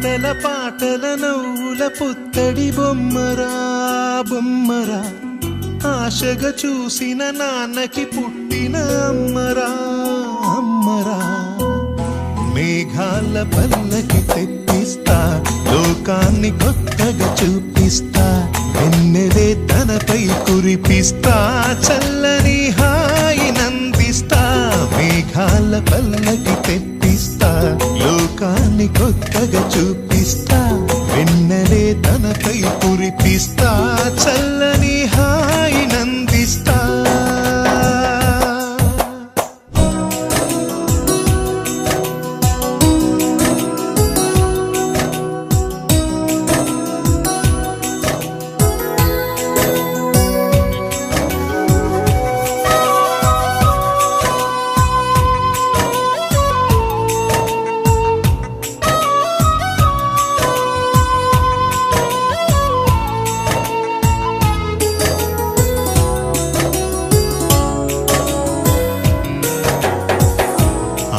ఆటల పాటల నవ్వుల పుత్తడి బొమ్మరా బొమ్మరా, ఆశగా చూసిన నాన్నకి పుట్టిన అమ్మరా అమ్మరా. మేఘాల పల్లకి తెప్పిస్తా, లోకాన్ని కొత్తగా చూపిస్తా, వెన్నెలే తనపై కురిపిస్తా, చల్లని హాయినందిస్తా. మేఘాల పల్లకి తెప్పిస్తా, లోకాన్ని కొత్తగా చూపిస్తా, వెన్నెలే తనపై కురిపిస్తా, చల్లని హాయినందిస్తా.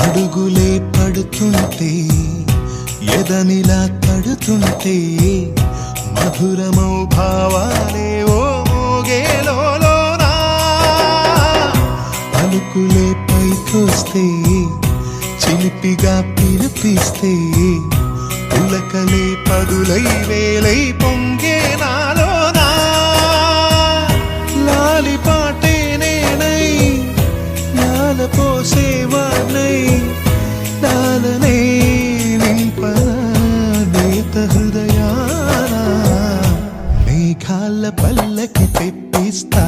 అడుగులే పడుతుంటే ఎదనిలా తడుతుంటే, మధురమౌ భావాలే ఓ మోగేలోనా. పలుకులే పైకొస్తే చిలిపిగా పిలిపిస్తే, పులకలే పదులై వేలై పొంగే నాలోనా. లాలి పాటే నేనై నాల పోసేవాణ్ణై, నాలనే నింపనా నేత హృదయాన. మేఘాల పల్లకి తెప్పిస్తా,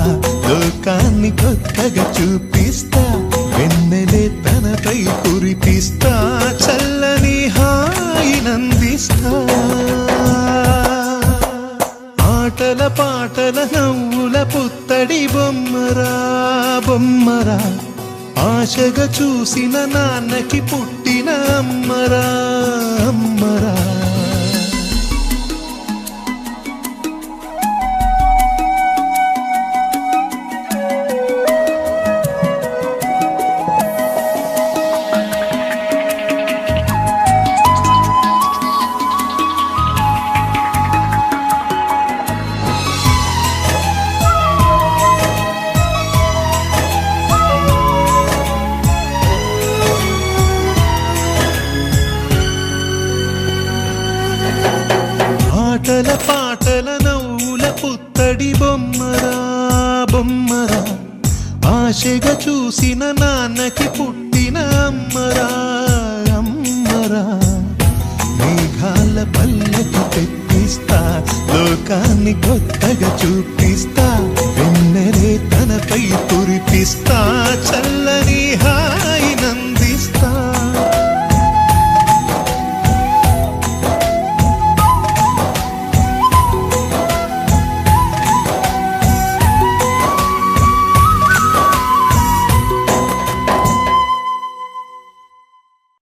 లోకాన్ని కొత్తగా చూపిస్తా, వెన్నెలే తనపై కురిపిస్తా, చల్లని హాయినందిస్తా. ఆటల పాటల నవ్వుల పుత్తడి బొమ్మరా బొమ్మరా, ఆశగా చూసిన నాన్నకి పుట్టిన అమ్మరా అమ్మరా. ఆటల పాటల నవ్వుల పుత్తడి బొమ్మరా బొమ్మరా, ఆశగా చూసిన నాన్నకి పుట్టిన అమ్మరా అమ్మరా. మేఘాల పల్లకి తెప్పిస్తా, లోకాన్ని కొత్తగా చూపిస్తా, వెన్నెలే తనపై కురిపిస్తా, చల్ల